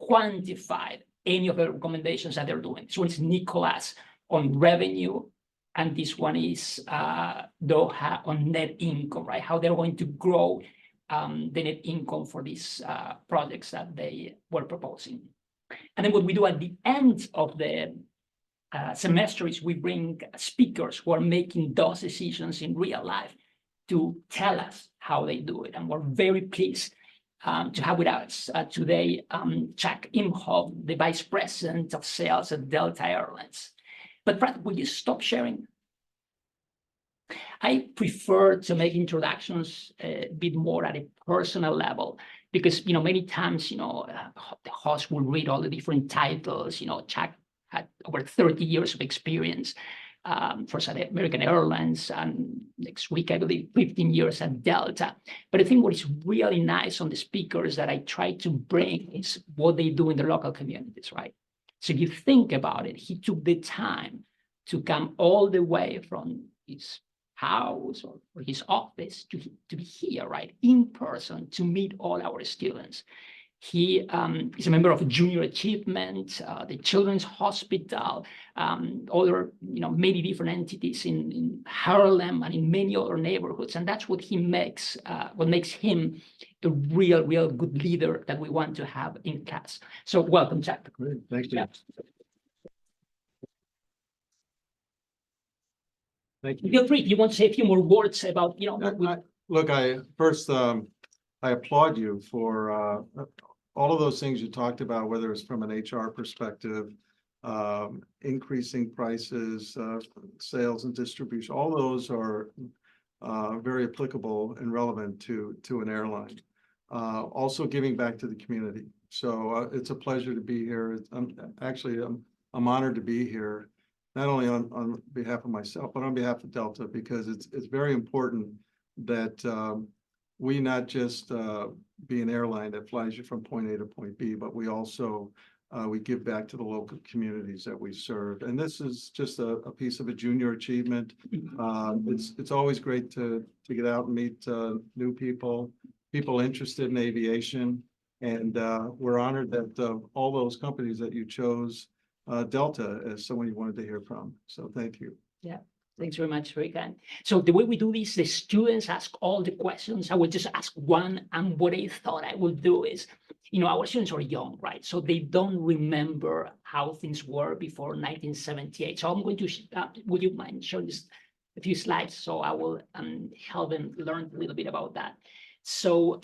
quantified any of the recommendations that they're doing. This one is Nicholas on revenue, and this one is Doha on net income, right? How they're going to grow the net income for these projects that they were proposing. And then what we do at the end of the semester is we bring speakers who are making those decisions in real life to tell us how they do it. And we're very pleased to have with us today Chuck Imhof, the Vice President of Sales at Delta Airlines. But Brad, will you stop sharing? I prefer to make introductions a bit more at a personal level because, many times, the host will read all the different titles. Chuck had over 30 years of experience, first at American Airlines, and next week, I believe, 15 years at Delta. But I think what is really nice on the speakers that I try to bring is what they do in the local communities, right? So if you think about it, he took the time to come all the way from his house or his office to be here, right, in person, to meet all our students. He is a member of Junior Achievement, the Children's Hospital, other, many different entities in Harlem and in many other neighborhoods. And that's what what makes him a real good leader that we want to have in class. So welcome, Chuck. Great, thank you. Yeah. Thank you. Feel free if you want to say a few more words about, Look, I applaud you for all of those things you talked about, whether it's from an HR perspective, increasing prices, sales and distribution. All those are very applicable and relevant to an airline. Also giving back to the community. So it's a pleasure to be here. I'm honored to be here, not only on behalf of myself, but on behalf of Delta, because it's very important that we not just be an airline that flies you from point A to point B, but we also we give back to the local communities that we serve. And this is just a piece of a junior achievement. It's always great to get out and meet new people interested in aviation. And we're honored that all those companies that you chose, Delta as someone you wanted to hear from. So thank you. Yeah. Thanks very much, very kind. So the way we do this, the students ask all the questions. I will just ask one, and what I thought I would do is, our students are young, right? So they don't remember how things were before 1978. So I'm going to, would you mind showing just a few slides? So I will help them learn a little bit about that. So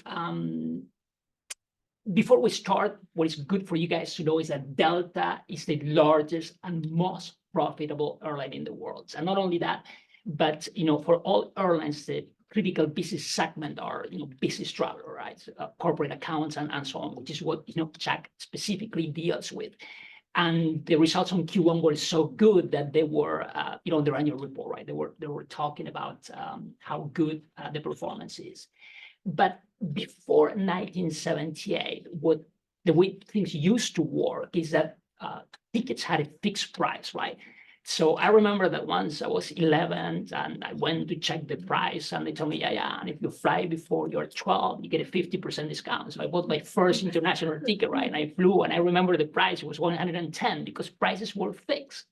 before we start, what is good for you guys to know is that Delta is the largest and most profitable airline in the world. And not only that, but for all airlines, the critical business segment are business travel, right? Corporate accounts and so on, which is what Chuck specifically deals with. And the results on Q1 were so good that they were their annual report, right? They were talking about how good the performance is. But before 1978, the way things used to work is that tickets had a fixed price, right? So I remember that once I was 11 and I went to check the price and they told me, yeah, and if you fly before you're 12, you get a 50% discount. So I bought my first international ticket, right? And I flew, and I remember the price was 110 because prices were fixed.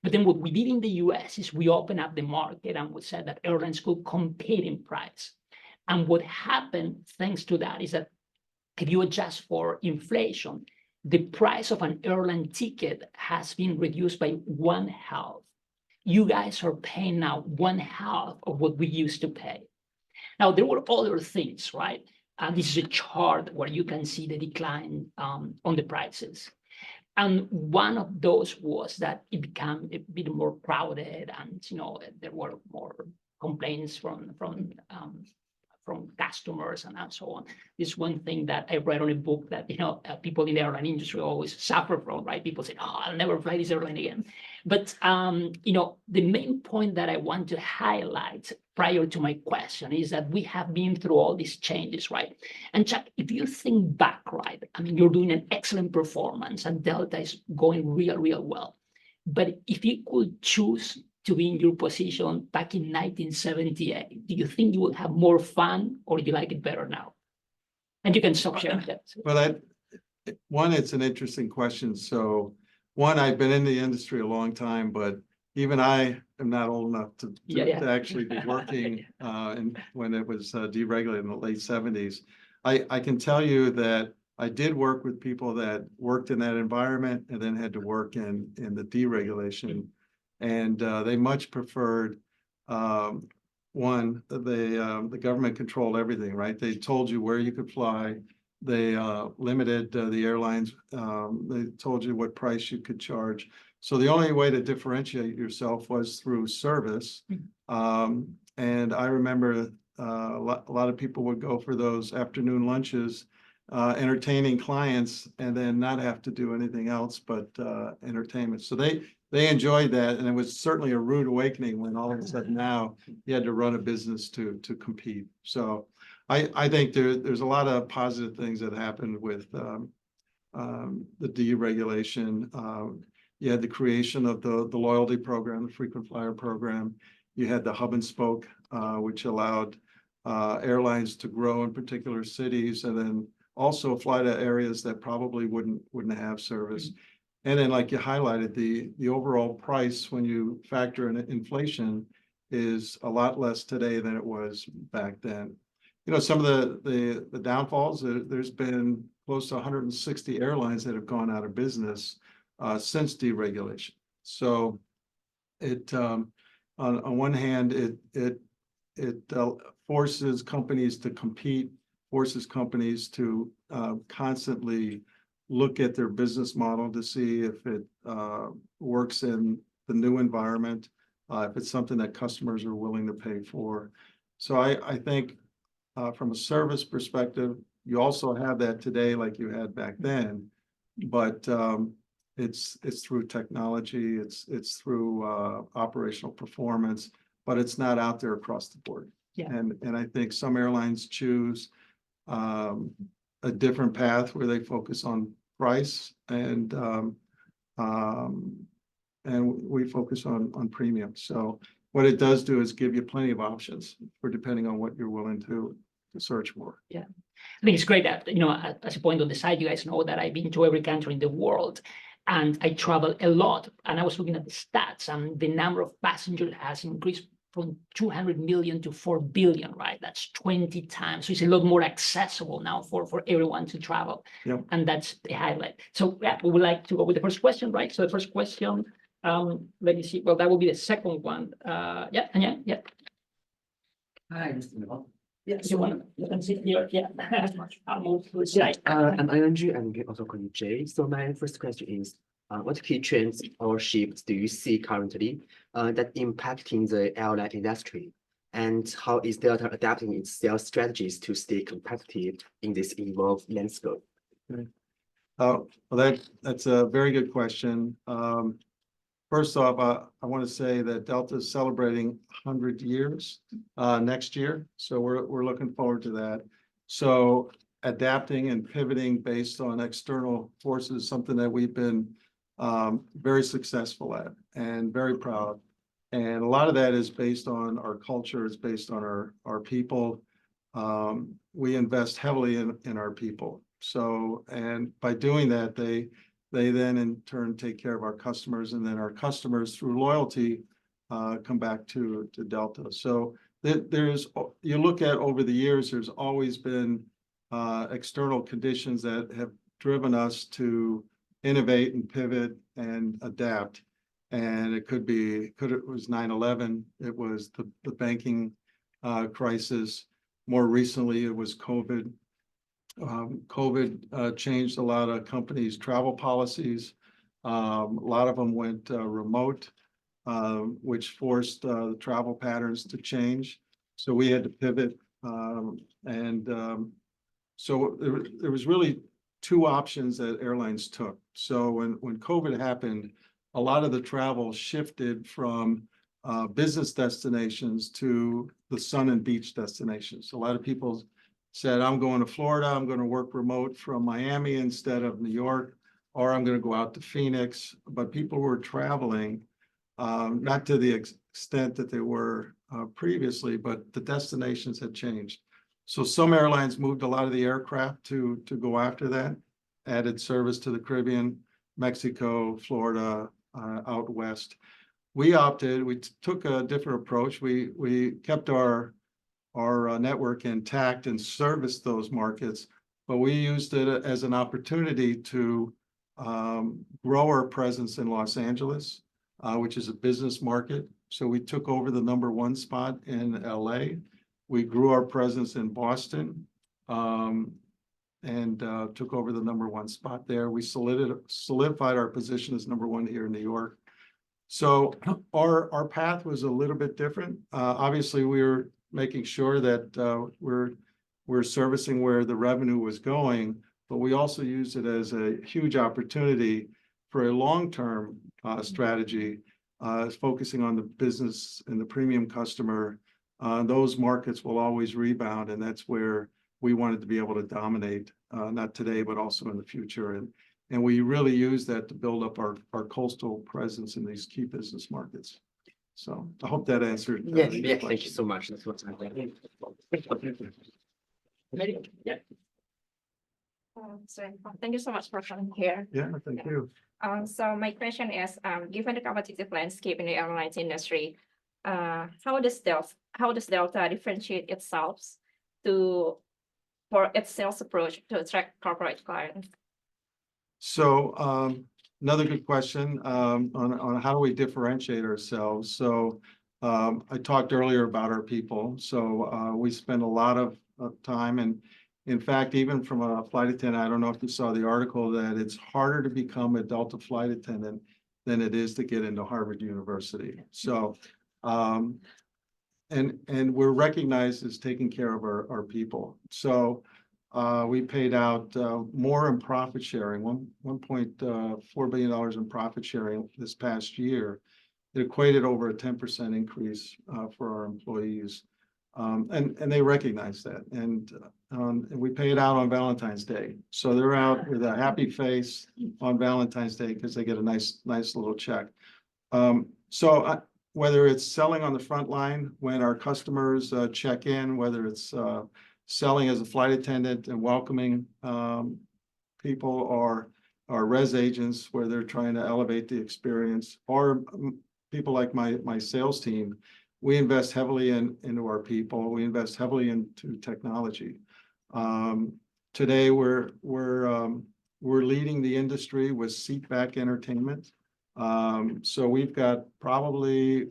But then what we did in the US is we opened up the market and we said that airlines could compete in price. And what happened thanks to that is that if you adjust for inflation, the price of an airline ticket has been reduced by 1/2. You guys are paying now 1/2 of what we used to pay. Now, there were other things, right? This is a chart where you can see the decline on the prices. And one of those was that it became a bit more crowded, and there were more complaints from customers and so on. This is one thing that I read on a book that people in the airline industry always suffer from, right? People say, "Oh, I'll never fly this airline again." But the main point that I want to highlight prior to my question is that we have been through all these changes, right? And Chuck, if you think back, right, I mean, you're doing an excellent performance and Delta is going real well. But if you could choose to be in your position back in 1978, do you think you would have more fun, or do you like it better now? And you can stop sharing that. Well, One, it's an interesting question. So one, I've been in the industry a long time, but even I am not old enough to actually be working and when it was deregulated in the late 70s. I can tell you that I did work with people that worked in that environment and then had to work in the deregulation. And they much preferred one, the government controlled everything, right? They told you where you could fly. They limited the airlines. They told you what price you could charge. So the only way to differentiate yourself was through service. And I remember a lot of people would go for those afternoon lunches, entertaining clients, and then not have to do anything else but entertainment. So they enjoyed that, and it was certainly a rude awakening when all of a sudden now you had to run a business to compete. So I think there's a lot of positive things that happened with the deregulation. You had the creation of the loyalty program, the frequent flyer program. You had the hub and spoke, which allowed airlines to grow in particular cities and then also fly to areas that probably wouldn't have service. And then, like you highlighted, the overall price when you factor in inflation is a lot less today than it was back then. You know, some of the downfalls, there's been close to 160 airlines that have gone out of business since deregulation. So it on one hand, it forces companies to compete, forces companies to constantly look at their business model to see if it works in the new environment, if it's something that customers are willing to pay for. So I think from a service perspective, you also have that today like you had back then, but it's through technology, it's through operational performance, but it's not out there across the board. Yeah. And I think some airlines choose a different path where they focus on price and we focus on premium. So what it does do is give you plenty of options for depending on what you're willing to search for. Yeah, I think it's great that, you know, as a point on the side, you guys know that I've been to every country in the world and I travel a lot. And I was looking at the stats and the number of passengers has increased from 200 million to 4 billion, right? That's 20 times. So it's a lot more accessible now for everyone to travel. Yep. And that's the highlight. So yeah, we would like to go with the first question, right? So the first question, let me see. Well, that will be the second one. Yeah. Hi, Mr. Imhof. Yes, you can sit here. Yeah. I'll move to the side. I'm ING and you can also call me Jay. So my first question is, what key trends or shifts do you see currently that impacting the airline industry? And how is Delta adapting its sales strategies to stay competitive in this evolved landscape? Okay. Well, that's a very good question. First off, I want to say that Delta is celebrating 100 years next year. So we're looking forward to that. So adapting and pivoting based on external forces, something that we've been very successful at and very proud. And a lot of that is based on our culture, it's based on our people. We invest heavily in our people. So, and by doing that, they then in turn take care of our customers, and then our customers through loyalty come back to Delta. So you look at over the years, there's always been external conditions that have driven us to innovate and pivot and adapt. And it it was 9/11, it was the banking crisis. More recently, it was COVID. COVID changed a lot of companies' travel policies. A lot of them went remote, which forced the travel patterns to change. So we had to pivot. So there was really two options that airlines took. So when COVID happened, a lot of the travel shifted from business destinations to the sun and beach destinations. A lot of people said, I'm going to Florida, I'm going to work remote from Miami instead of New York, or I'm going to go out to Phoenix. But people were traveling, not to the extent that they were previously, but the destinations had changed. So some airlines moved a lot of the aircraft to go after that. added service to the Caribbean, Mexico, Florida, out west. We took a different approach. We kept our network intact and serviced those markets, but we used it as an opportunity to grow our presence in Los Angeles, which is a business market. So we took over the #1 spot in LA. We grew our presence in Boston, and took over the #1 spot there. We solidified our position as #1 here in New York. So our path was a little bit different. Obviously, we were making sure that we're servicing where the revenue was going, but we also used it as a huge opportunity for a long-term strategy, focusing on the business and the premium customer. Those markets will always rebound, and that's where we wanted to be able to dominate, not today, but also in the future. And we really use that to build up our coastal presence in these key business markets. So I hope that answered. Yeah, your thank you so much. That's what I'm thinking. Yeah. So thank you so much for coming here. Yeah, thank you. So my question is, given the competitive landscape in the airlines industry, how does Delta differentiate itself for its sales approach to attract corporate clients? So another good question on how do we differentiate ourselves. So I talked earlier about our people. So we spend a lot of time, and in fact, even from a flight attendant, I don't know if you saw the article, that it's harder to become a Delta flight attendant than it is to get into Harvard University. So and we're recognized as taking care of our people. So we paid out more in profit sharing, $1.4 billion in profit sharing this past year. It equated over a 10% increase for our employees. And they recognize that. And we pay it out on Valentine's Day. So they're out with a happy face on Valentine's Day because they get a nice little check. Whether it's selling on the front line when our customers check in, whether it's selling as a flight attendant and welcoming people, or res agents where they're trying to elevate the experience, or people like my sales team, we invest heavily into our people. We invest heavily into technology. Today, we're leading the industry with seatback entertainment. So we've got probably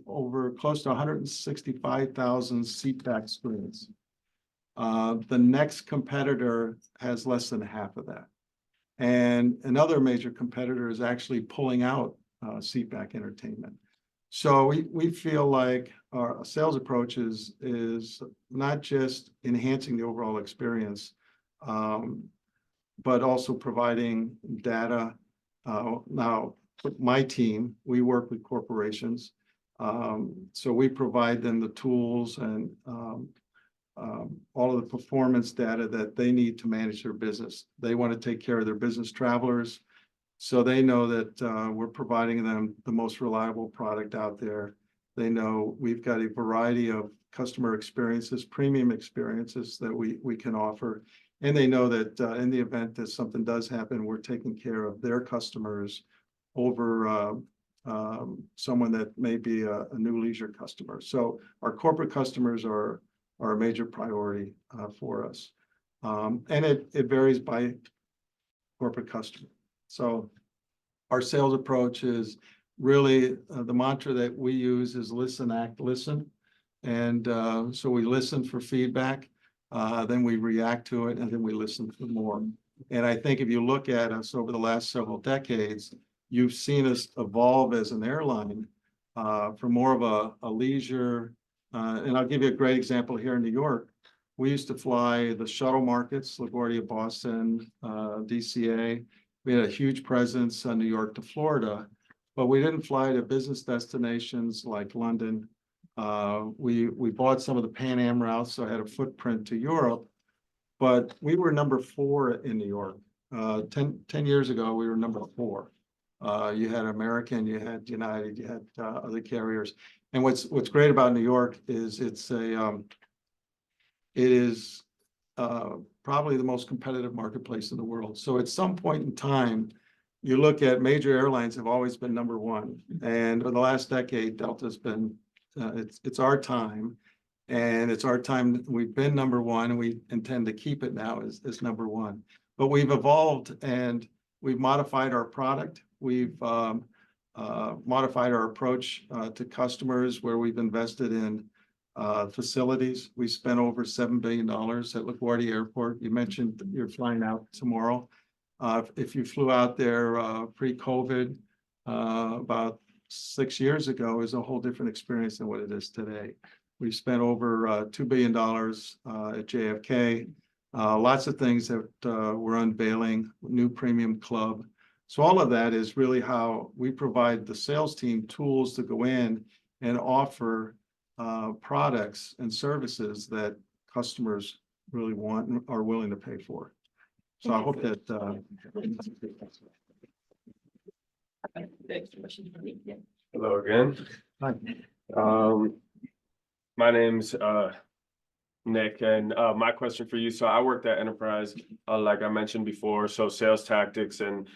close to 165,000 seatback screens. The next competitor has less than half of that. And another major competitor is actually pulling out seatback entertainment. So we feel like our sales approach is not just enhancing the overall experience, but also providing data. Now, with my team, we work with corporations. So we provide them the tools and all of the performance data that they need to manage their business. They want to take care of their business travelers. So they know that we're providing them the most reliable product out there. They know we've got a variety of customer experiences, premium experiences that we can offer. And they know that in the event that something does happen, we're taking care of their customers over someone that may be a new leisure customer. So our corporate customers are a major priority for us. And it varies by corporate customer. So our sales approach is really the mantra that we use is listen, act, listen. And so we listen for feedback, then we react to it, and then we listen for more. And I think if you look at us over the last several decades, you've seen us evolve as an airline from more of a leisure. And I'll give you a great example here in New York. We used to fly the shuttle markets, LaGuardia, Boston, DCA. We had a huge presence on New York to Florida, but we didn't fly to business destinations like London. We bought some of the Pan Am routes, so I had a footprint to Europe, but we were #4 in New York. 10 years ago, we were #4. You had American, you had United, you had other carriers. And what's great about New York is it is probably the most competitive marketplace in the world. So at some point in time, you look at major airlines have always been number one. And over the last decade, Delta's been, it's our time. And it's our time. We've been number one, and we intend to keep it now as number one. But we've evolved and we've modified our product. We've modified our approach to customers, where we've invested in facilities. We spent over $7 billion at LaGuardia Airport. You mentioned you're flying out tomorrow. If you flew out there pre-COVID, about 6 years ago, is a whole different experience than what it is today. We've spent over $2 billion at JFK. Lots of things that we're unveiling, new premium club. So all of that is really how we provide the sales team tools to go in and offer products and services that customers really want and are willing to pay for. So I hope that. Hello again. Hi. My name's Nick, and my question for you. So I worked at Enterprise, like I mentioned before. So sales tactics and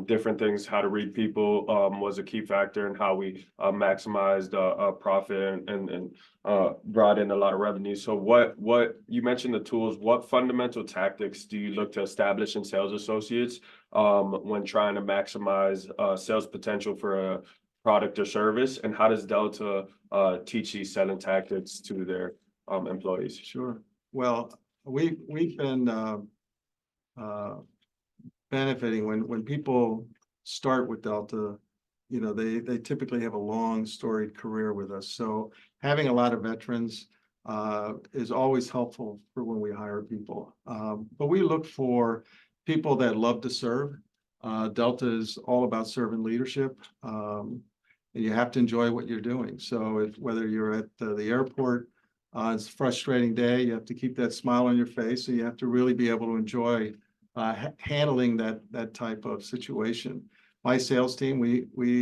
different things, how to read people, was a key factor in how we maximized profit and brought in a lot of revenue. So what you mentioned the tools. What fundamental tactics do you look to establish in sales associates when trying to maximize sales potential for a product or service, and how does Delta teach these selling tactics to their employees? Sure. Well, we've been benefiting when people start with Delta. You know, they typically have a long storied career with us. So having a lot of veterans is always helpful for when we hire people. But we look for people that love to serve. Delta is all about servant leadership. And you have to enjoy what you're doing. So whether you're at the airport, it's a frustrating day, you have to keep that smile on your face. So you have to really be able to enjoy handling that type of situation. My sales team, we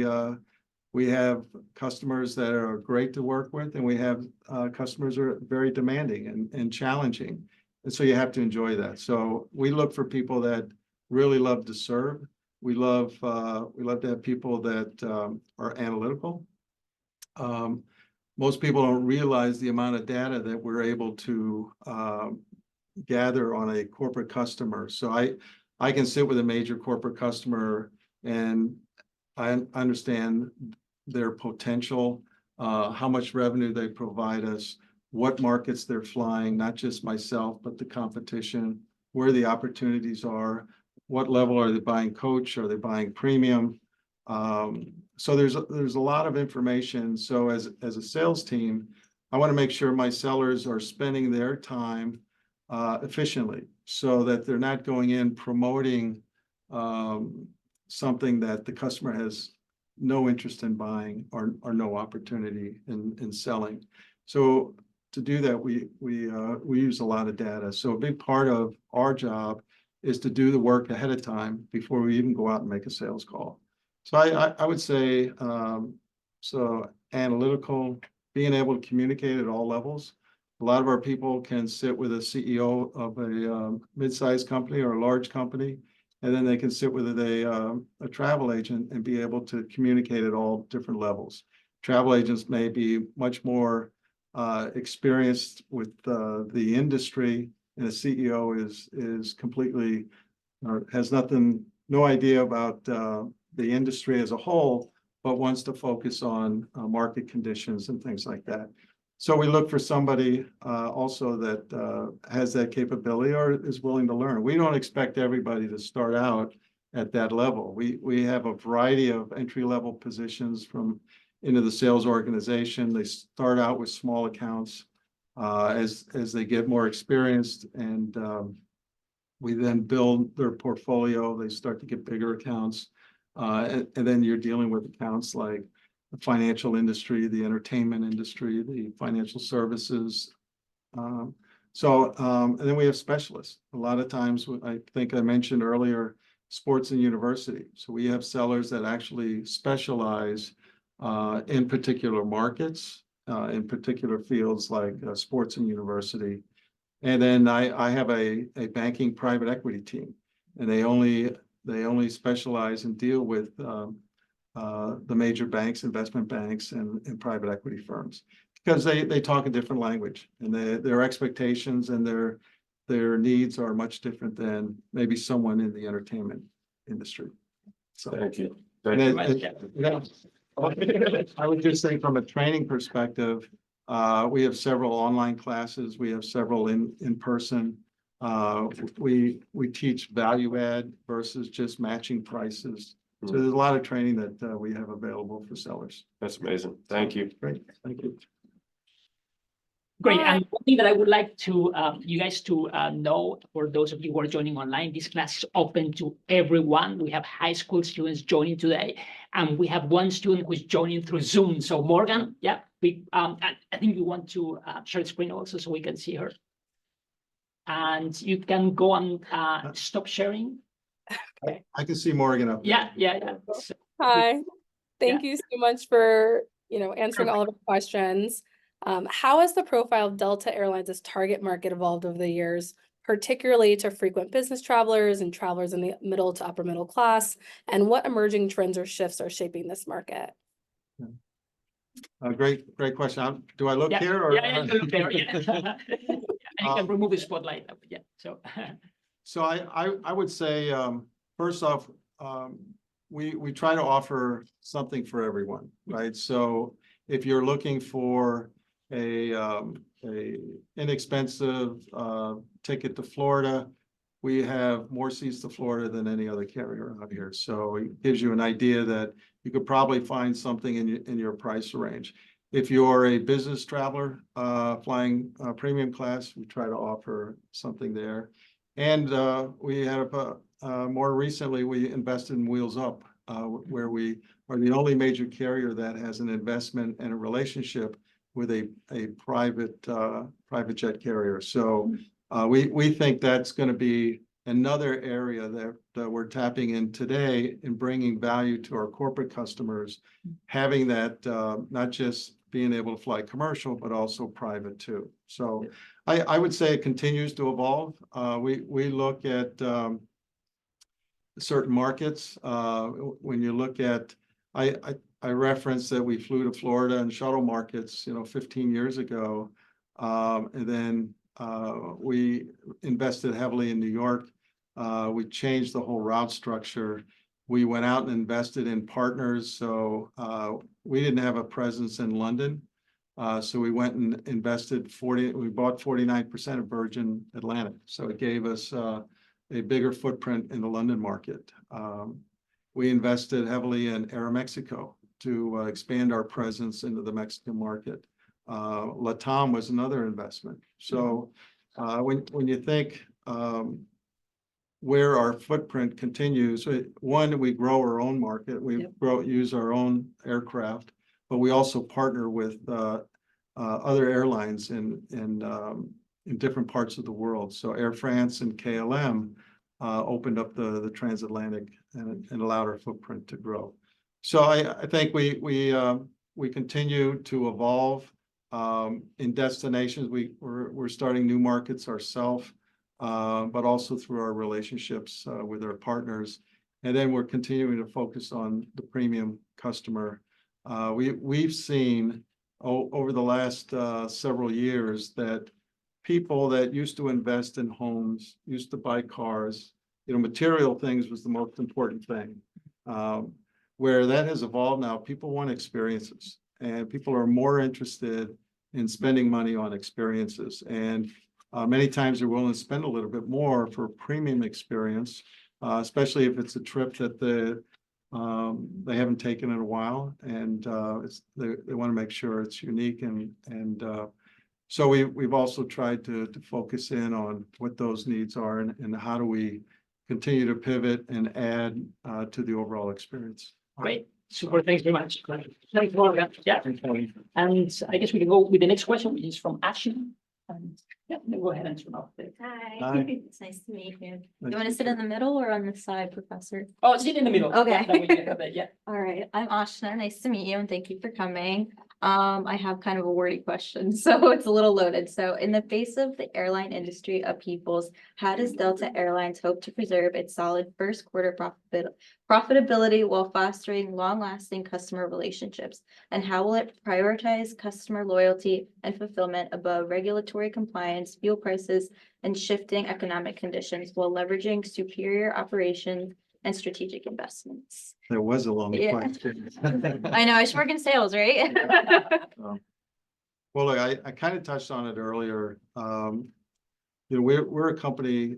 have customers that are great to work with, and we have customers that are very demanding and challenging. And so you have to enjoy that. So we look for people that really love to serve. We love to have people that are analytical. Most people don't realize the amount of data that we're able to gather on a corporate customer. So I can sit with a major corporate customer and I understand their potential, how much revenue they provide us, what markets they're flying, not just myself, but the competition, where the opportunities are. What level are they buying coach? Are they buying premium? So there's a lot of information. So as a sales team, I want to make sure my sellers are spending their time efficiently, so that they're not going in promoting something that the customer has no interest in buying or no opportunity in selling. So to do that, we use a lot of data. So a big part of our job is to do the work ahead of time before we even go out and make a sales call. So I would say, so analytical, being able to communicate at all levels. A lot of our people can sit with a CEO of a mid-sized company or a large company, and then they can sit with a travel agent and be able to communicate at all different levels. Travel agents may be much more experienced with the industry, and a CEO is completely, or has no idea about the industry as a whole, but wants to focus on market conditions and things like that. So we look for somebody also that has that capability or is willing to learn. We don't expect everybody to start out at that level. We have a variety of entry-level positions into the sales organization. They start out with small accounts as they get more experienced, and we then build their portfolio. They start to get bigger accounts, and then you're dealing with accounts like the financial industry, the entertainment industry, the financial services. And then we have specialists. A lot of times, I think I mentioned earlier, sports and university. So we have sellers that actually specialize in particular markets, in particular fields like sports and university. And then I have a banking private equity team, and they only specialize and deal with the major banks, investment banks, and private equity firms, because they talk a different language, and their expectations and their needs are much different than maybe someone in the entertainment industry. So Thank you. and Thank you. I would just say from a training perspective, we have several online classes, we have several in person. We teach value add versus just matching prices. So there's a lot of training that we have available for sellers. That's amazing. Thank you. Great, thank you. Great. And one thing that I would like to you guys to know, for those of you who are joining online, this class is open to everyone. We have high school students joining today, and we have one student who's joining through Zoom. So Morgan, yeah, I think you want to share the screen also so we can see her. And you can go and stop sharing. Okay. I can see Morgan up there. Yeah. So, Hi, thank you so much for, answering all of our questions. How has the profile of Delta Airlines' target market evolved over the years, particularly to frequent business travelers and travelers in the middle to upper middle class? And what emerging trends or shifts are shaping this market? Great question. Do I look here or? Yeah, you look there, yeah. And you can remove the spotlight. Yeah. So I would say, first off, we try to offer something for everyone, right? So if you're looking for a inexpensive ticket to Florida, we have more seats to Florida than any other carrier out here. So it gives you an idea that you could probably find something in your price range. If you're a business traveler flying premium class, we try to offer something there. And we have more recently, we invested in Wheels Up, where we are the only major carrier that has an investment and a relationship with a private jet carrier. So we think that's going to be another area that we're tapping in today in bringing value to our corporate customers, having that not just being able to fly commercial, but also private too. So I would say it continues to evolve. We look at certain markets. When you look at, I referenced that we flew to Florida and shuttle markets, 15 years ago. And then we invested heavily in New York. We changed the whole route structure. We went out and invested in partners. So we didn't have a presence in London. So we went and invested we bought 49% of Virgin Atlantic. So it gave us a bigger footprint in the London market. We invested heavily in Aeromexico to expand our presence into the Mexican market. LATAM was another investment. So when you think where our footprint continues, one, we grow our own market, use our own aircraft, but we also partner with other airlines in different parts of the world. So Air France and KLM opened up the transatlantic and allowed our footprint to grow. So I think we continue to evolve in destinations. We're starting new markets ourselves, but also through our relationships with our partners. And then we're continuing to focus on the premium customer. We've seen over the last several years that people that used to invest in homes, used to buy cars, material things was the most important thing. Where that has evolved now, people want experiences, and people are more interested in spending money on experiences. And many times they're willing to spend a little bit more for a premium experience, especially if it's a trip that they haven't taken in a while, and they want to make sure it's unique. And so we've also tried to focus in on what those needs are and how do we continue to pivot and add to the overall experience. Great. Super. Thanks very much. Thanks, Morgan. Yeah. And I guess we can go with the next question, which is from Ashley. And yeah, go ahead and turn off there. Hi, it's nice to meet you. You want to sit in the middle or on the side, Professor? Oh, sit in the middle. Okay. Yeah, that way we can have that, yeah. All right, I'm Ashna. Nice to meet you and thank you for coming. I have kind of a wordy question, so it's a little loaded. So in the face of the airline industry upheavals, how does Delta Airlines hope to preserve its solid first quarter profitability while fostering long-lasting customer relationships? And how will it prioritize customer loyalty and fulfillment above regulatory compliance, fuel prices, and shifting economic conditions while leveraging superior operations and strategic investments? There was a long Yeah. question. I know, I should work in sales, right? Well, look, I kind of touched on it earlier. We're a company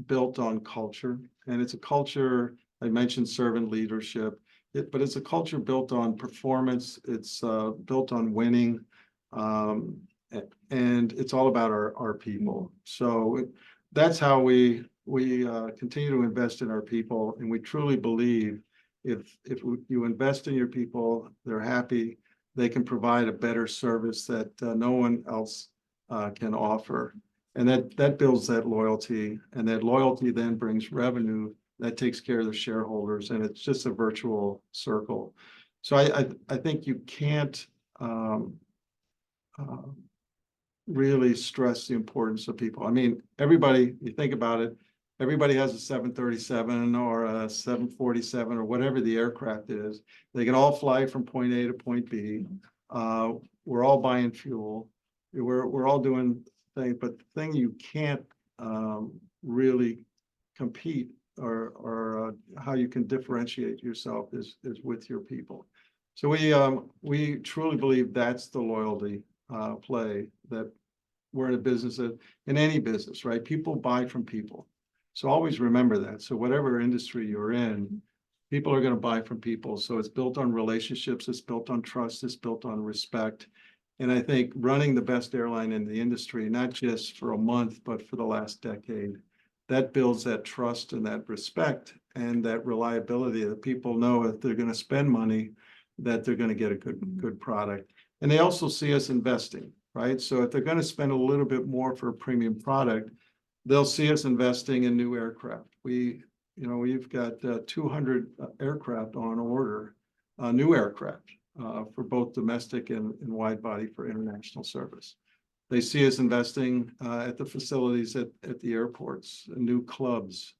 built on culture, and it's a culture, I mentioned servant leadership, but it's a culture built on performance. It's built on winning, and it's all about our people. So that's how we continue to invest in our people, and we truly believe if you invest in your people, they're happy, they can provide a better service that no one else can offer, and that builds that loyalty, and that loyalty then brings revenue that takes care of the shareholders, and it's just a virtual circle. So I think you can't really stress the importance of people. I mean, everybody, you think about it, everybody has a 737 or a 747 or whatever the aircraft is. They can all fly from point A to point B. We're all buying fuel. We're all doing things, but the thing you can't really compete or how you can differentiate yourself is with your people. So we truly believe that's the loyalty play, that we're in a business that, in any business, right? People buy from people. So always remember that. So whatever industry you're in, people are going to buy from people. So it's built on relationships, it's built on trust, it's built on respect. And I think running the best airline in the industry, not just for a month, but for the last decade, that builds that trust and that respect and that reliability that people know if they're going to spend money, that they're going to get a good product. And they also see us investing, right? So if they're going to spend a little bit more for a premium product, they'll see us investing in new aircraft. We've got 200 aircraft on order, new aircraft for both domestic and wide body for international service. They see us investing at the facilities at the airports, new clubs.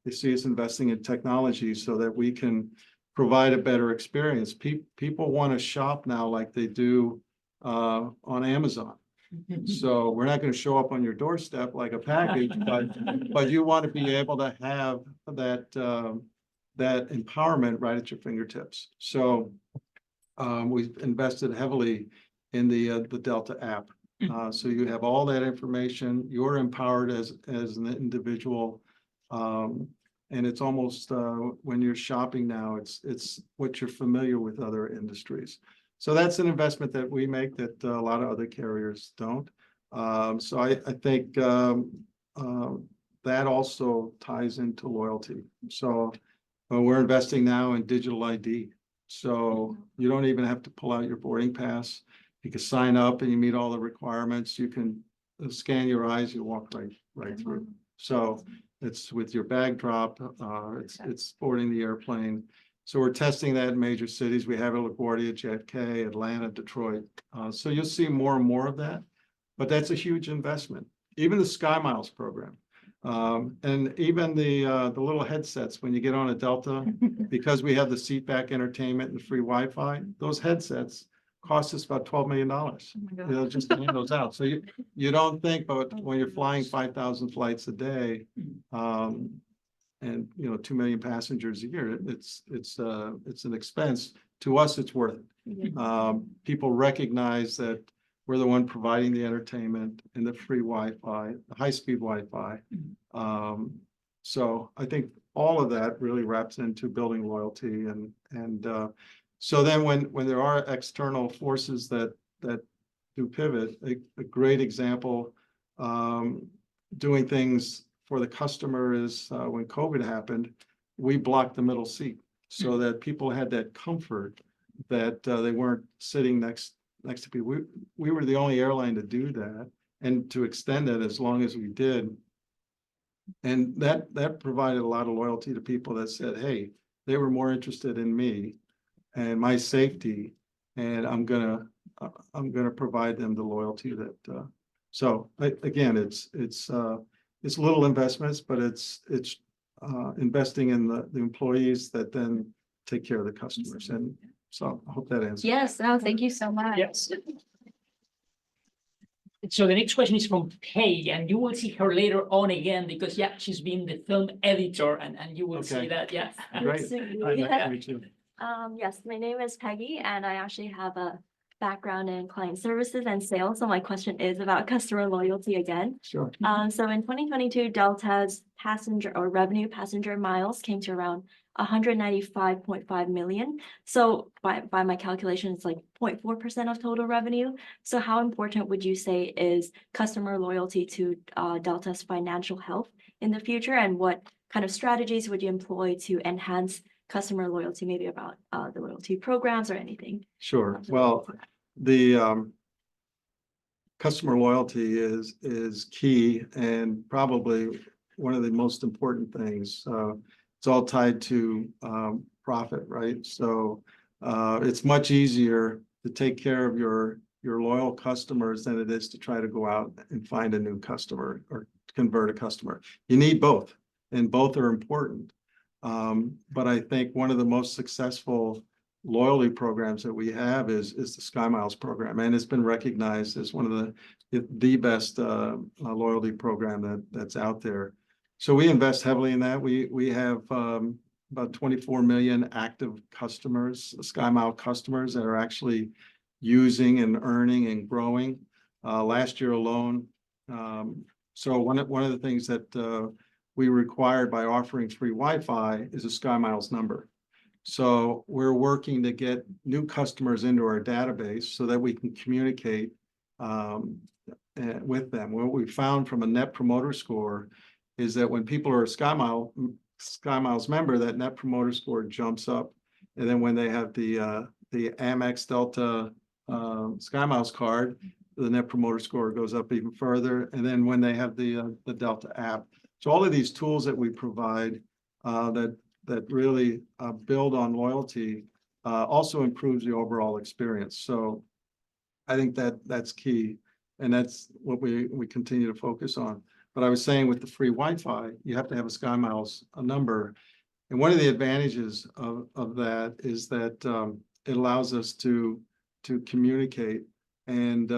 They see us investing in technology so that we can provide a better experience. People want to shop now like they do on Amazon. So we're not going to show up on your doorstep like a package, but you want to be able to have that empowerment right at your fingertips. So we've invested heavily in the Delta app. So you have all that information. You're empowered as an individual, and it's almost when you're shopping now, it's what you're familiar with other industries. So that's an investment that we make that a lot of other carriers don't. So I think that also ties into loyalty. So we're investing now in digital ID. So you don't even have to pull out your boarding pass. You can sign up and you meet all the requirements. You can scan your eyes, you walk right through. So it's with your bag drop, it's boarding the airplane. So we're testing that in major cities. We have it at LaGuardia, JFK, Atlanta, Detroit. So you'll see more and more of that, but that's a huge investment. Even the SkyMiles program. And even the little headsets when you get on a Delta, because we have the seat back entertainment and free Wi-Fi, those headsets cost us about $12 million. Just to hand those out. So you don't think, but when you're flying 5,000 flights a day, and 2 million passengers a year, it's an expense. To us, it's worth it. People recognize that we're the one providing the entertainment and the free Wi-Fi, the high-speed Wi-Fi. So I think all of that really wraps into building loyalty, and so then when there are external forces that do pivot, a great example, doing things for the customer is when COVID happened, we blocked the middle seat so that people had that comfort that they weren't sitting next to people. We were the only airline to do that and to extend it as long as we did. And that provided a lot of loyalty to people that said, hey, they were more interested in me and my safety and I'm gonna provide them the loyalty that, so again, it's little investments, but it's investing in the employees that then take care of the customers. And so I hope that answers. Yes, no, thank you so much. Yes. So the next question is from Paige, and you will see her later on again, because yeah, she's been the film editor, and you will see Okay. that, yeah. Great. Hi, nice to meet you. Yes, my name is Peggy, and I actually have a background in client services and sales. So my question is about customer loyalty again. Sure. So in 2022, Delta's revenue passenger miles came to around 195.5 million. So by my calculation, it's like 0.4% of total revenue. So how important would you say is customer loyalty to Delta's financial health in the future? And what kind of strategies would you employ to enhance customer loyalty, maybe about the loyalty programs or anything? Sure. Well, the customer loyalty is key and probably one of the most important things. It's all tied to profit, right? So it's much easier to take care of your loyal customers than it is to try to go out and find a new customer or convert a customer. You need both, and both are important. But I think one of the most successful loyalty programs that we have is the SkyMiles program, and it's been recognized as one of the best loyalty program that's out there. So we invest heavily in that. We have about 24 million active customers, SkyMiles customers, that are actually using and earning and growing last year alone. So one of the things that we required by offering free Wi-Fi is a SkyMiles number. So we're working to get new customers into our database so that we can communicate with them. What we found from a Net Promoter Score is that when people are a SkyMiles member, that Net Promoter Score jumps up. And then when they have the Amex Delta SkyMiles card, the Net Promoter Score goes up even further. And then when they have the Delta app. So all of these tools that we provide that really build on loyalty also improves the overall experience. So I think that's key, and that's what we continue to focus on. But I was saying with the free Wi-Fi, you have to have a SkyMiles number. And one of the advantages of that is that it allows us to communicate. And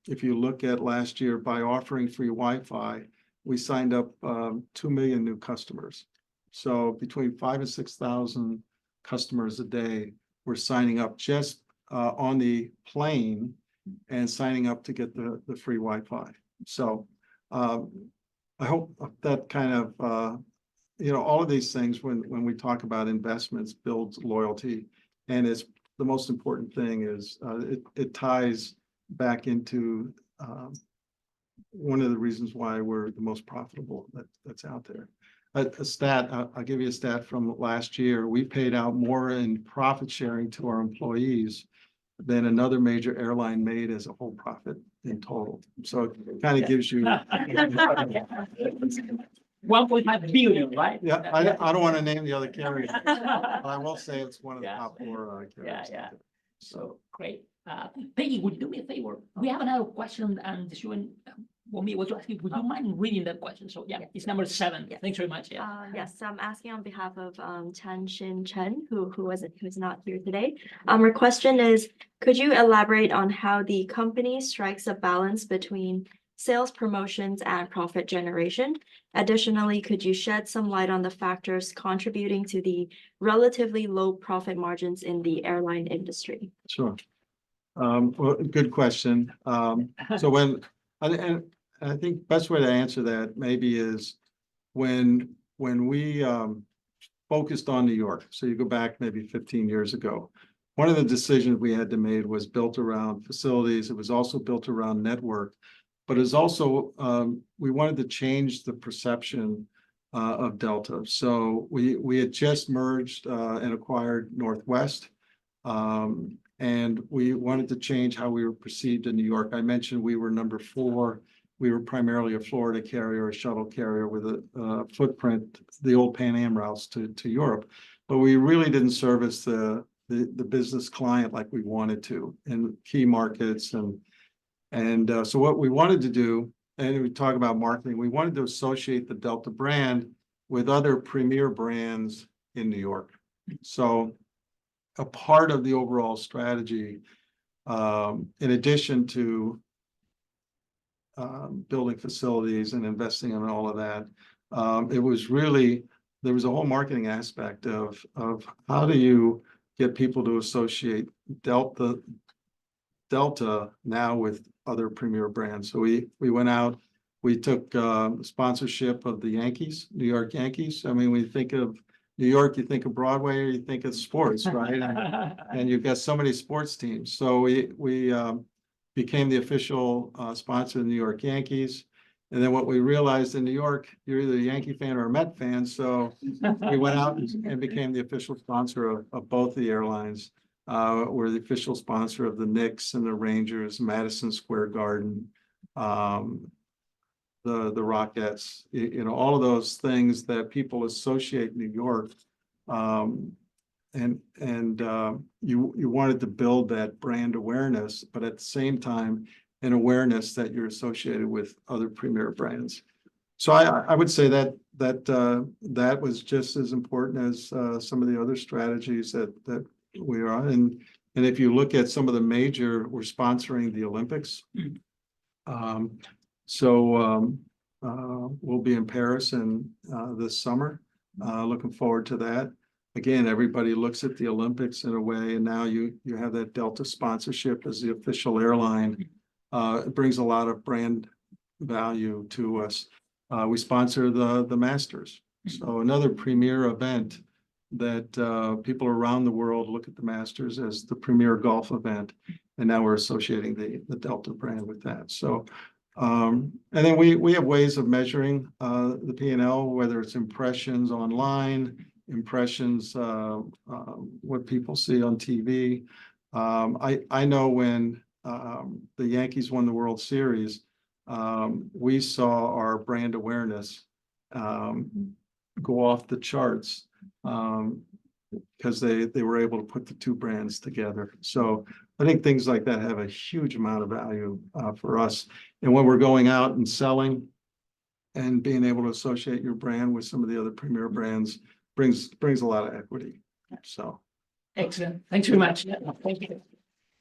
if you look at last year, by offering free Wi-Fi, we signed up 2 million new customers. So between 5,000 and 6,000 customers a day were signing up just on the plane and signing up to get the free Wi-Fi. So I hope that kind of, all of these things when we talk about investments builds loyalty. And it's the most important thing is it ties back into one of the reasons why we're the most profitable that's out there. A stat, I'll give you a stat from last year. We paid out more in profit sharing to our employees than another major airline made as a whole profit in total. So it kind of gives you. 1.5 billion, right? Yeah, I don't want to name the other carrier, but I will say it's one of the top 4 carriers. Yeah. So great. Peggy, would you do me a favor? We have another question, and this one want me to ask you, would you mind reading that question? So yeah, it's number 7. Yes. Thanks very much. Yeah. Yes, so I'm asking on behalf of Chen Xin Chen, who's not here today. Her question is, could you elaborate on how the company strikes a balance between sales promotions and profit generation? Additionally, could you shed some light on the factors contributing to the relatively low profit margins in the airline industry? Sure. Well, good question. So and I think best way to answer that maybe is when we focused on New York. So you go back maybe 15 years ago. One of the decisions we had to make was built around facilities. It was also built around network, but it's also we wanted to change the perception of Delta. So we had just merged and acquired Northwest. And we wanted to change how we were perceived in New York. I mentioned we were number 4. We were primarily a Florida carrier, a shuttle carrier with a footprint, the old Pan Am routes to Europe. But we really didn't service the the business client like we wanted to in key markets. And so what we wanted to do, and we talk about marketing, we wanted to associate the Delta brand with other premier brands in New York. So a part of the overall strategy, in addition to building facilities and investing in all of that, it was really, there was a whole marketing aspect of how do you get people to associate Delta now with other premier brands. So we went out, we took sponsorship of the Yankees, New York Yankees. I mean, when you think of New York, you think of Broadway, or you think of sports, right? And you've got so many sports teams. So we became the official sponsor of the New York Yankees. And then what we realized in New York, you're either a Yankee fan or a Met fan. So we went out and became the official sponsor of both the airlines. We're the official sponsor of the Knicks and the Rangers, Madison Square Garden, the Rockettes, you know, all of those things that people associate New York. And you wanted to build that brand awareness, but at the same time, an awareness that you're associated with other premier brands. So I would say that was just as important as some of the other strategies that we are on. And if you look at some of the major, we're sponsoring the Olympics. We'll be in Paris this summer. Looking forward to that. Again, everybody looks at the Olympics in a way, and now you have that Delta sponsorship as the official airline. It brings a lot of brand value to us. We sponsor the Masters, so another premier event that people around the world look at the Masters as the premier golf event, and now we're associating the Delta brand with that. So, and then we have ways of measuring the P&L, whether it's impressions online, impressions, what people see on TV. I know when the Yankees won the World Series, we saw our brand awareness go off the charts because they were able to put the two brands together. So I think things like that have a huge amount of value for us. And when we're going out and selling and being able to associate your brand with some of the other premier brands brings a lot of equity. So Excellent. Thanks very much. Yeah, no, thank you.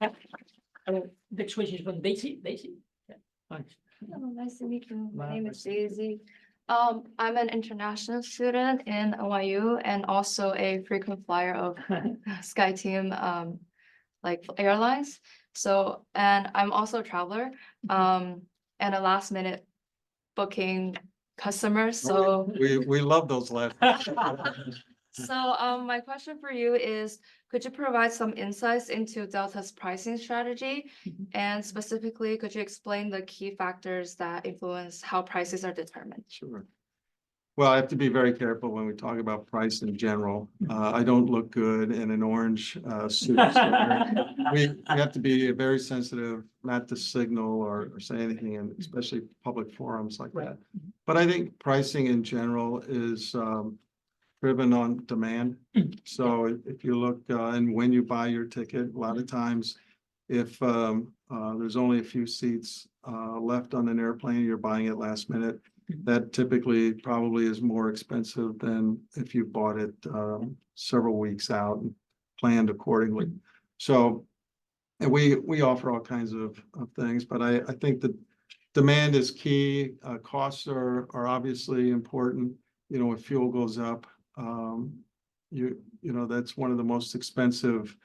Yeah. Next question is from Daisy. Daisy. Yeah. Thanks. Hello, nice to meet you. My Wow, name nice is Daisy. I'm an international student in NYU and also a frequent flyer of SkyTeam, like Airlines. So, and I'm also a traveler, and a last minute booking customer. So, we love those last. my question for you is, could you provide some insights into Delta's pricing strategy? And specifically, could you explain the key factors that influence how prices are determined? Sure. Well, I have to be very careful when we talk about price in general. I don't look good in an orange suit. So we have to be very sensitive not to signal or say anything, and especially public forums like that. But I think pricing in general is driven on demand. So if you look and when you buy your ticket, a lot of times if there's only a few seats left on an airplane, you're buying it last minute. That typically probably is more expensive than if you bought it several weeks out and planned accordingly. So, and we offer all kinds of things, but I think that demand is key. Costs are obviously important. You know, if fuel goes up, you know, that's one of the most expensive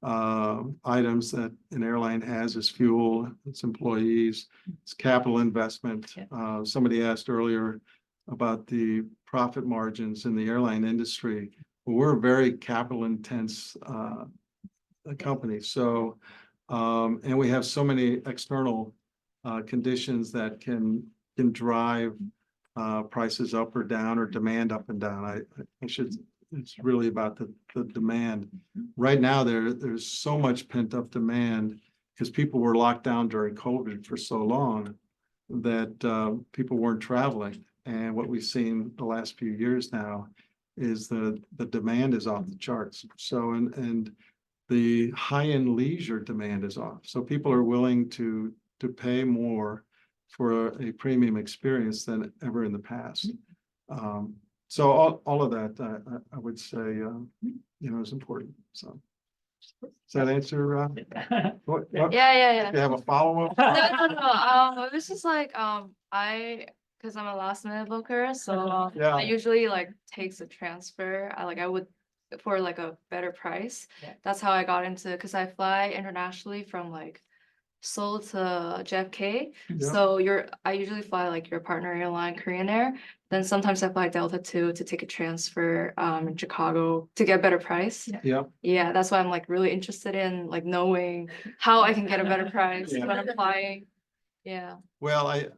items that an airline has is fuel, its employees, its capital investment. Somebody asked earlier about the profit margins in the airline industry. Well, we're a very capital intense company. So, and we have so many external conditions that can drive prices up or down or demand up and down. It's really about the demand. Right now, there's so much pent up demand because people were locked down during COVID for so long that people weren't traveling. And what we've seen the last few years now is the demand is off the charts. So, and the high-end leisure demand is off. So people are willing to pay more for a premium experience than ever in the past. So all of that, I would say, is important. So does that answer? What, Yeah. you have a follow-up? No. It was just like, because I'm a last minute booker, so Yeah. I usually like takes a transfer. I would for like a better price. Yeah. That's how I got into, because I fly internationally from like Seoul to JFK. Yeah. So I usually fly like your partner airline, Korean Air. Then sometimes I fly Delta too to take a transfer in Chicago to get a better price. Yeah. Yeah, that's why I'm like really interested in like knowing how I can get a better price when I'm flying. Yeah. Well, I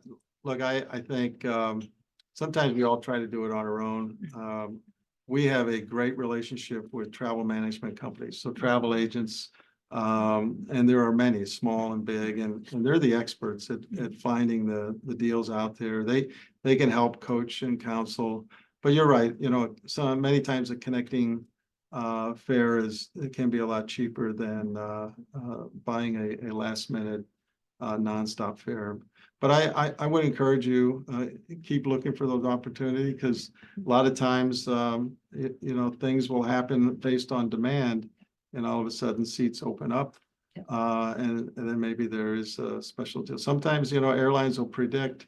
think sometimes we all try to do it on our own. We have a great relationship with travel management companies, so travel agents, and there are many, small and big, and they're the experts at finding the deals out there. They can help coach and counsel. But you're right, so many times the connecting fare it can be a lot cheaper than buying a last minute nonstop fare. But I would encourage you, keep looking for those opportunities, because a lot of times, things will happen based on demand, and all of a sudden seats open up. And then maybe there is a special deal. Sometimes, airlines will predict,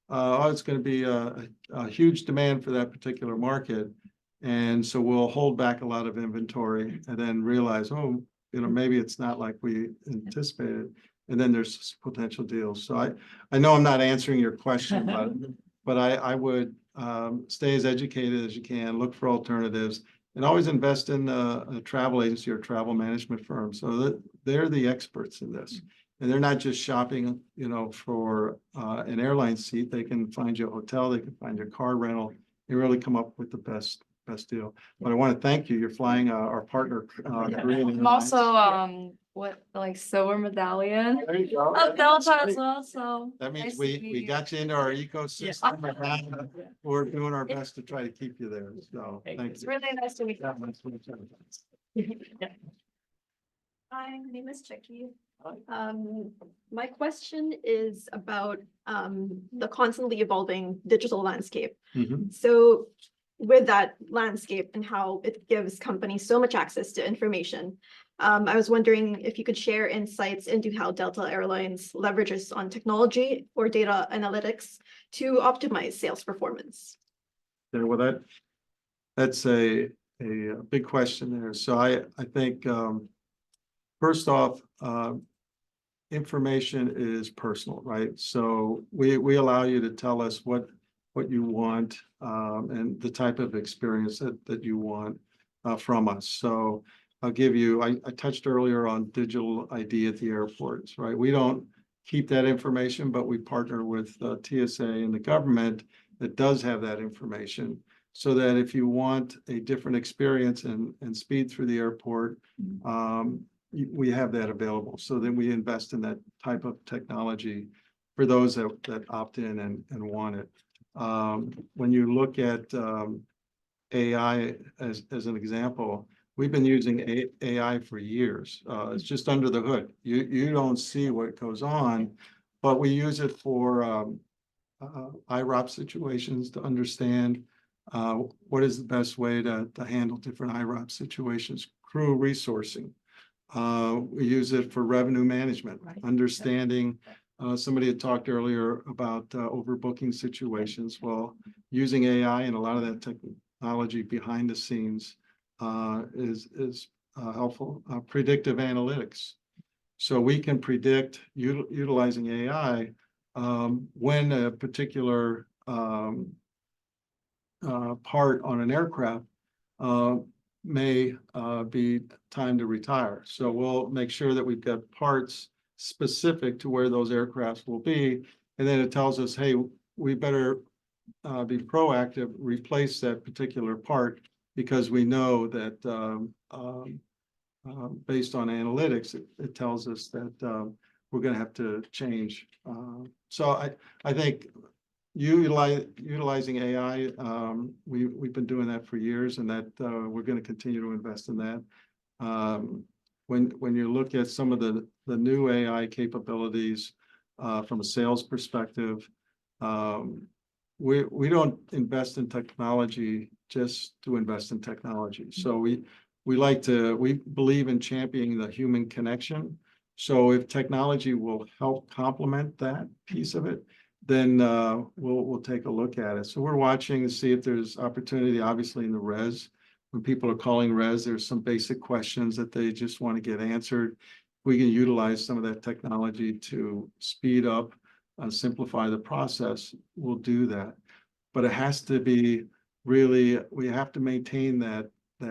it's going to be a huge demand for that particular market. And so we'll hold back a lot of inventory and then realize, maybe it's not like we anticipated. And then there's potential deals. So I know I'm not answering your question, but I would stay as educated as you can, look for alternatives, and always invest in a travel agency or travel management firm, so that they're the experts in this. And they're not just shopping, for an airline seat. They can find you a hotel, they can find you a car rental, and really come up with the best deal. But I want to thank you. You're flying our partner. Korean I'm also silver medallion There you go. of Delta as well. So That means nice to we meet you. got you into our ecosystem. And we're doing our best to try to keep you there. So thank It's you. really nice to meet you. Yeah, nice to meet you. Hi, my name is Chicky. My question is about the constantly evolving digital landscape. Mhm. So with that landscape and how it gives companies so much access to information, I was wondering if you could share insights into how Delta Airlines leverages on technology or data analytics to optimize sales performance. Yeah, well, that's a big question there. So I think first off, information is personal, right? So we allow you to tell us what you want and the type of experience that you want from us. So I'll give you, I touched earlier on digital ID at the airports, right? We don't keep that information, but we partner with TSA and the government that does have that information, so that if you want a different experience and speed through the airport, we have that available. So then we invest in that type of technology for those that opt in and want it. When you look at AI as an example, we've been using AI for years. It's just under the hood. You don't see what goes on, but we use it for IROP situations to understand what is the best way to handle different IROP situations, crew resourcing. We use it for revenue management, understanding. Somebody had talked earlier about overbooking situations. Well, using AI and a lot of that technology behind the scenes is helpful. Predictive analytics. So we can predict, utilizing AI, when a particular part on an aircraft may be time to retire. So we'll make sure that we've got parts specific to where those aircrafts will be. And then it tells us, hey, we better be proactive, replace that particular part, because we know that based on analytics, it tells us that we're going to have to change. So I think utilizing AI, we've been doing that for years, and that we're going to continue to invest in that. when you look at some of the new AI capabilities from a sales perspective, we don't invest in technology just to invest in technology. So we believe in championing the human connection. So if technology will help complement that piece of it, then we'll take a look at it. So we're watching to see if there's opportunity, obviously in the res. When people are calling res, there's some basic questions that they just want to get answered. We can utilize some of that technology to speed up and simplify the process. We'll do that. But it has to be really, we have to maintain that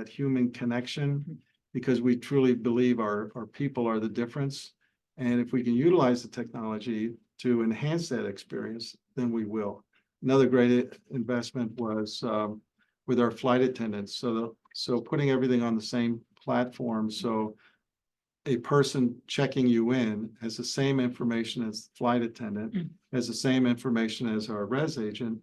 human connection, because we truly believe our people are the difference. And if we can utilize the technology to enhance that experience, then we will. Another great investment was with our flight attendants. So putting everything on the same platform, so a person checking you in has the same information as the flight attendant, has the same information as our res agent,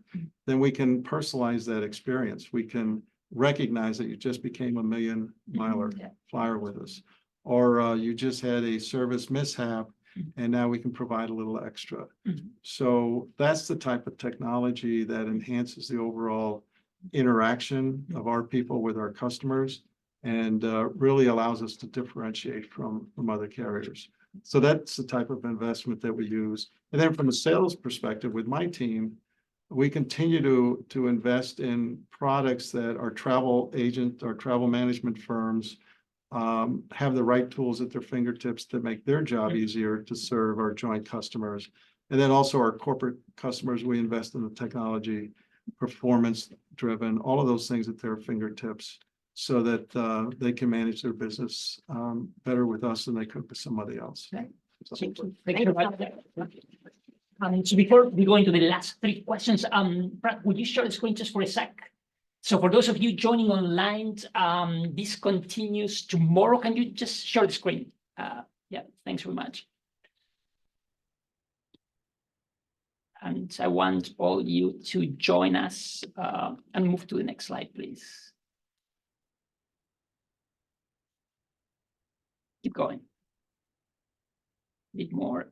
then we can personalize that experience. We can recognize that you just became a million miler flyer with us, or you just had a service mishap, and now we can provide a little extra. So that's the type of technology that enhances the overall interaction of our people with our customers, and really allows us to differentiate from other carriers. So that's the type of investment that we use. And then from a sales perspective with my team, we continue to invest in products that our travel agent, our travel management firms have the right tools at their fingertips to make their job easier to serve our joint customers. And then also our corporate customers, we invest in the technology, performance driven, all of those things at their fingertips, so that they can manage their business better with us than they could with somebody else. Thank you. Thank you very much. So before we go into the last three questions, Brad, would you share the screen just for a sec? So for those of you joining online, this continues tomorrow. Can you just share the screen? Yeah, thanks very much. And I want all you to join us and move to the next slide, please. Keep going. Bit more.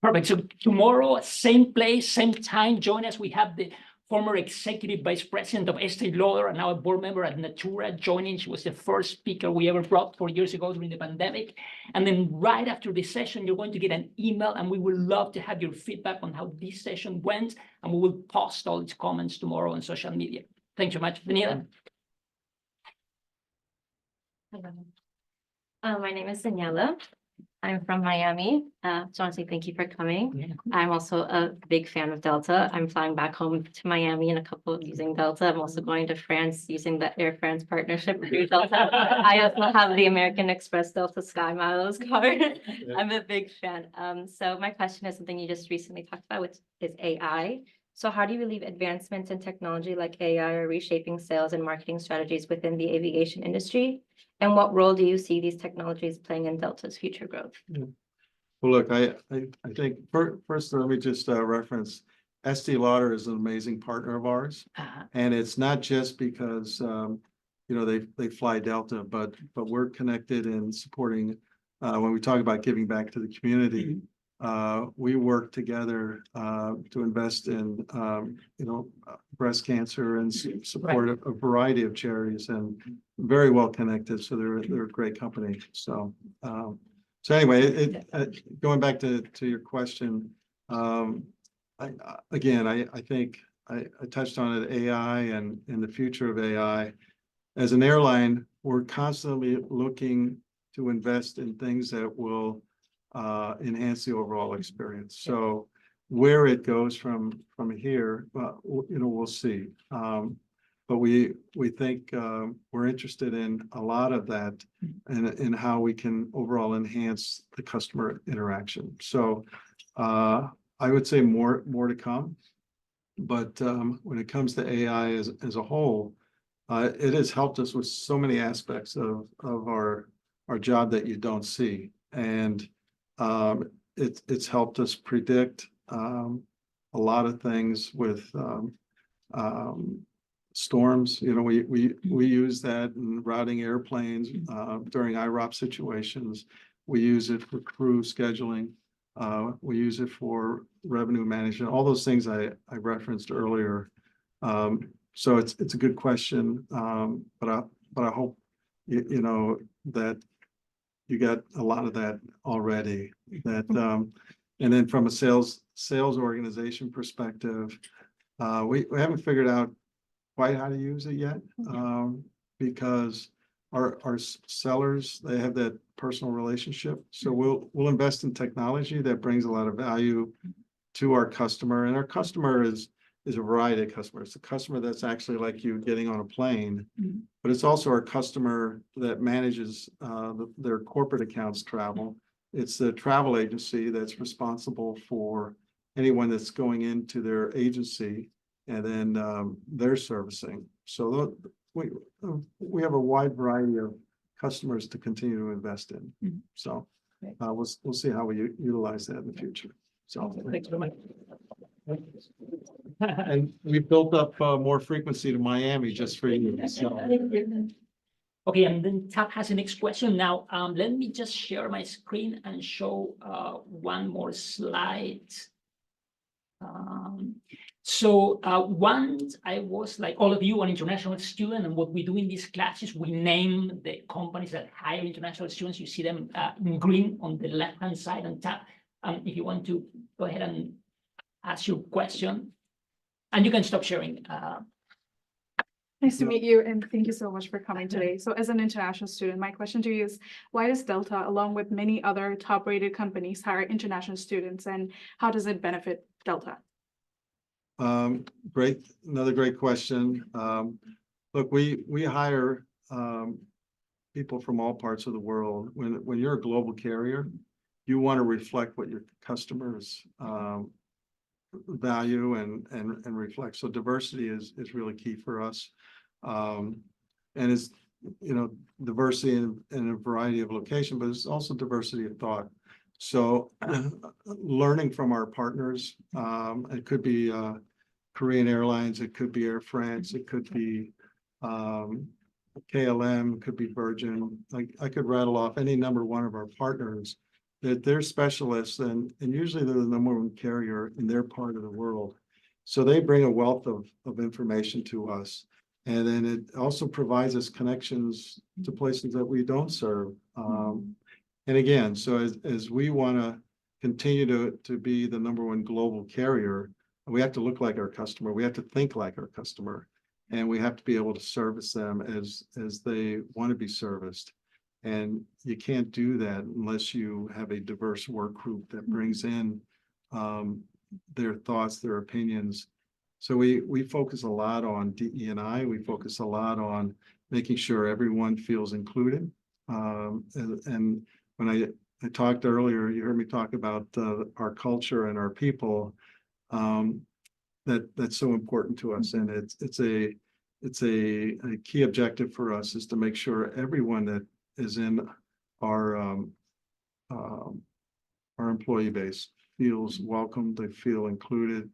Perfect. So tomorrow, same place, same time, join us. We have the former executive vice president of Estee Lauder and now a board member at Natura joining. She was the first speaker we ever brought 4 years ago during the pandemic. And then right after the session, you're going to get an email, and we would love to have your feedback on how this session went. And we will post all its comments tomorrow on social media. Thanks so much, Daniela. Hello. My name is Daniela. I'm from Miami. Just want to say thank you for coming. Yeah. I'm also a big fan of Delta. I'm flying back home to Miami in a couple using Delta. I'm also going to France using the Air France partnership through Delta. I also have the American Express Delta SkyMiles card. I'm a big fan. So my question is something you just recently talked about, which is AI. So how do you believe advancements in technology like AI are reshaping sales and marketing strategies within the aviation industry? And what role do you see these technologies playing in Delta's future growth? Well, look, I think first, let me just reference Estee Lauder is an amazing partner of ours. And it's not just because, they fly Delta, but we're connected in supporting, when we talk about giving back to the community, we work together to invest in, breast cancer and support a variety of charities, and very well connected. So they're a great company. So anyway, going back to your question, I think I touched on it, AI and the future of AI. As an airline, we're constantly looking to invest in things that will enhance the overall experience. So where it goes from here, we'll see. But we think we're interested in a lot of that, and in how we can overall enhance the customer interaction. So I would say more to come. But when it comes to AI as a whole, it has helped us with so many aspects of our job that you don't see. And it's helped us predict a lot of things with storms, you know, we use that in routing airplanes, during IROP situations. We use it for crew scheduling. We use it for revenue management, all those things I referenced earlier. So it's a good question. But I hope, you know, that you got a lot of that already, that, and then from a sales organization perspective, we haven't figured out quite how to use it yet, because our sellers, they have that personal relationship. So we'll invest in technology that brings a lot of value to our customer, and our customer is a variety of customers. It's a customer that's actually like you getting on a plane, but it's also our customer that manages their corporate accounts travel. It's the travel agency that's responsible for anyone that's going into their agency, and then they're servicing. So we have a wide variety of customers to continue to invest in. So we'll see how we utilize that in the future. So Thanks very much. and we built up more frequency to Miami just for you. So. Okay, and then Tab has the next question. Now, let me just share my screen and show one more slide. Once I was, like all of you, an international student, and what we do in these classes, we name the companies that hire international students. You see them in green on the left-hand side on Tab. If you want to go ahead and ask your question, and you can stop sharing. Nice to meet you, and thank you so much for coming today. So as an international student, my question to you is, why does Delta, along with many other top-rated companies, hire international students, and how does it benefit Delta? Another great question. Look, we hire people from all parts of the world. When you're a global carrier, you want to reflect what your customers value and reflect. So diversity is really key for us. And it's, you know, diversity in a variety of locations, but it's also diversity of thought. So learning from our partners, it could be Korean Airlines, it could be Air France, it could be KLM, it could be Virgin. Like I could rattle off any number one of our partners that they're specialists, and usually they're the number one carrier in their part of the world. So they bring a wealth of information to us. And then it also provides us connections to places that we don't serve. And again, so as we want to continue to be the number one global carrier, we have to look like our customer. We have to think like our customer, and we have to be able to service them as they want to be serviced. And you can't do that unless you have a diverse work group that brings in their thoughts, their opinions. So we focus a lot on DE&I. We focus a lot on making sure everyone feels included. And when I talked earlier, you heard me talk about our culture and our people. That's so important to us, and it's a key objective for us is to make sure everyone that is in our employee base feels welcome, they feel included,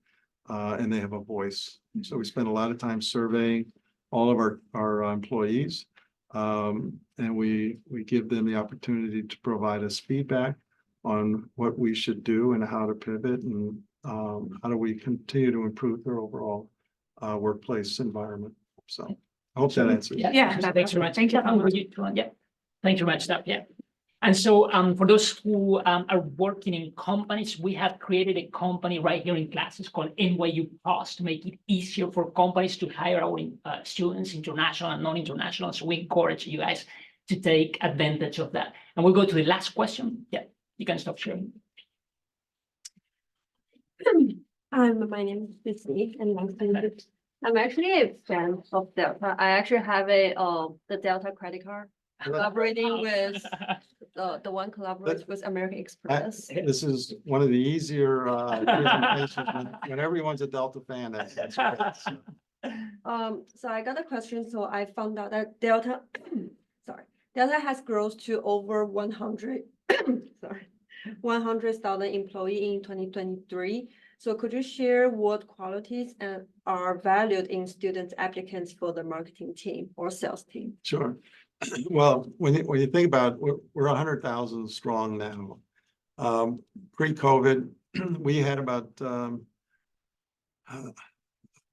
and they have a voice. So we spend a lot of time surveying all of our employees, and we give them the opportunity to provide us feedback on what we should do and how to pivot, and how do we continue to improve their overall workplace environment. So I hope that answers. Yeah, thanks very much. Thank you. Yeah, thanks very much. Yeah. And so for those who are working in companies, we have created a company right here in classes called NYU Plus to make it easier for companies to hire our students, international and non-international. So we encourage you guys to take advantage of that. And we'll go to the last question. Yeah, you can stop sharing. My name is Lucy, and I'm actually a fan of Delta. I actually have the Delta credit card, collaborating with the one collaborates with American Express. This is one of the easier presentations when everyone's a Delta fan. That's great. So I got a question. So I found out that Delta has grown to over 100,000 employees in 2023. So could you share what qualities are valued in student applicants for the marketing team or sales team? Sure. Well, when you think about, we're 100,000 strong now. Pre-COVID, we had about,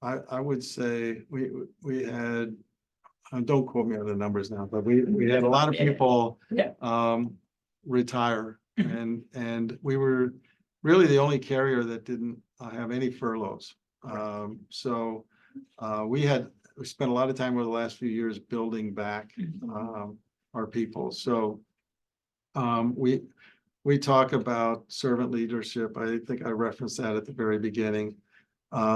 I would say we had, don't quote me on the numbers now, but we had a lot of people retire, and we were really the only carrier that didn't have any furloughs. So we spent a lot of time over the last few years building back our people. So we talk about servant leadership. I think I referenced that at the very beginning.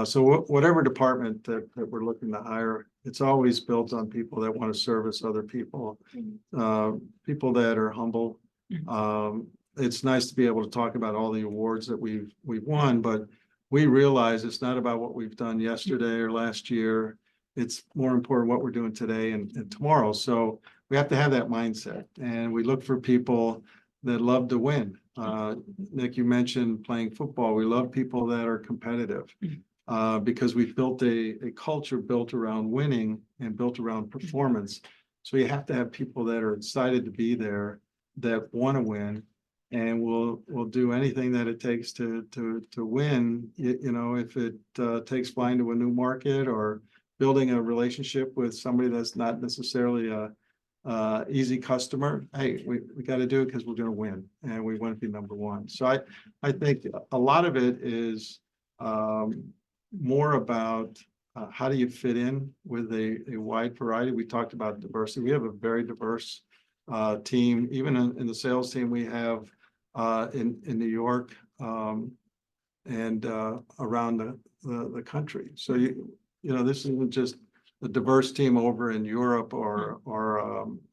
So whatever department that we're looking to hire, it's always built on people that want to service other people, people that are humble. It's nice to be able to talk about all the awards that we've won, but we realize it's not about what we've done yesterday or last year. It's more important what we're doing today and tomorrow. So we have to have that mindset, and we look for people that love to win. Nick, you mentioned playing football. We love people that are competitive because we've built a culture built around winning and built around performance. So you have to have people that are excited to be there, that want to win, and will do anything that it takes to win. You know, if it takes flying to a new market or building a relationship with somebody that's not necessarily a easy customer, hey, we got to do it because we're going to win and we want to be number one. So I think a lot of it is more about how do you fit in with a wide variety. We talked about diversity. We have a very diverse team. Even in the sales team we have in New York and around the country. So you know, this isn't just a diverse team over in Europe or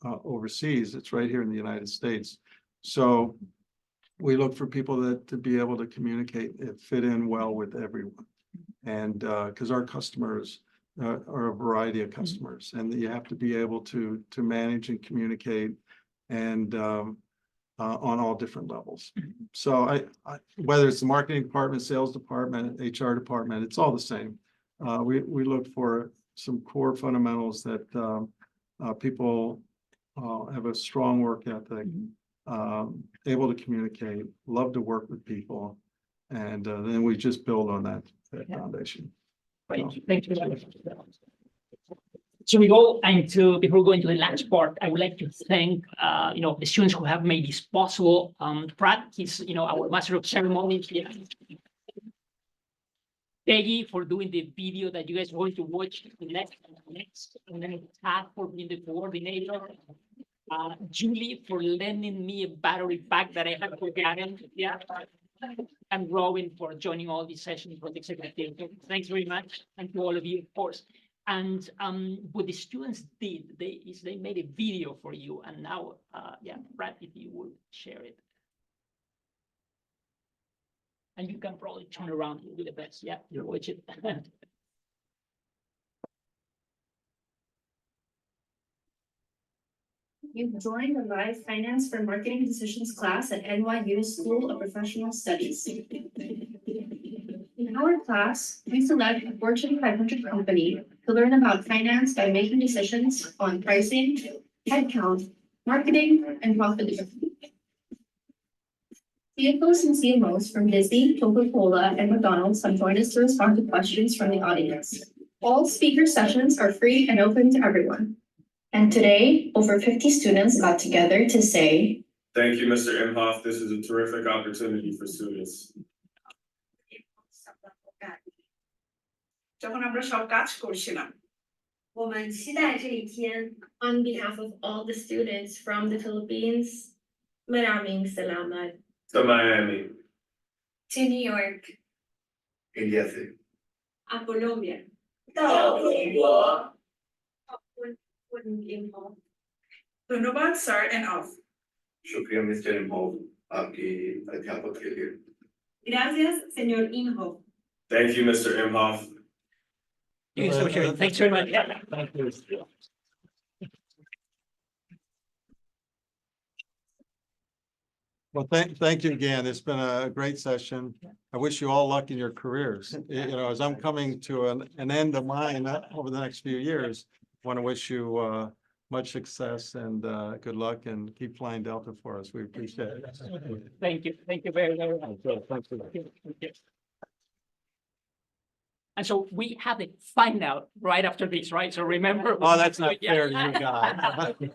overseas. It's right here in the United States. So we look for people that to be able to communicate and fit in well with everyone. And because our customers are a variety of customers, and you have to be able to manage and communicate and on all different levels. So I whether it's the marketing department, sales department, HR department, it's all the same. We look for some core fundamentals that people have a strong work ethic, able to communicate, love to work with people, and then we just build on that foundation. Thank you. So we go into, before we go into the last part, I would like to thank you know, the students who have made this possible. Brad, he's our master of ceremonies here. Peggy for doing the video that you guys are going to watch next, and then Tad for being the coordinator. Julie for lending me a battery pack that I had forgotten. Yeah. And Robin for joining all these sessions for the executive team. Thanks very much, and to all of you, of course. And what the students did, they made a video for you, and now, yeah, Brad, if you would share it. And you can probably turn around and do the best. Yeah, you watch it. You've joined the live Finance for Marketing Decisions class at NYU School of Professional Studies. In our class, we select a Fortune 500 company to learn about finance by making decisions on pricing, headcount, marketing, and profitability. CFOs and CMOs from Disney, Coca-Cola, and McDonald's have joined us to respond to questions from the audience. All speaker sessions are free and open to everyone. And today, over 50 students got together to say, Thank you, Mr. Imhof. This is a terrific opportunity for students. On behalf of all the students from the Philippines, maraming salamat. To Miami. To New York. India. Colombia. धन्यवाद sir end of शुक्रिया mister इम्होफ आपकी अध्यापक के लिए Gracias, señor Imhof. Thank you, Mr. Imhof. Thank you so much. Thanks very much. Yeah. Thank you. Well, thank you again. It's been a great session. I wish you all luck in your careers. You know, as I'm coming to an end of mine over the next few years, want to wish you much success and good luck, and keep flying Delta for us. We appreciate it. Thank you. Thank you very, very much. Thanks for that. Thank you. And so we have the find out right after this, right? So remember. Oh, that's not fair to you guys.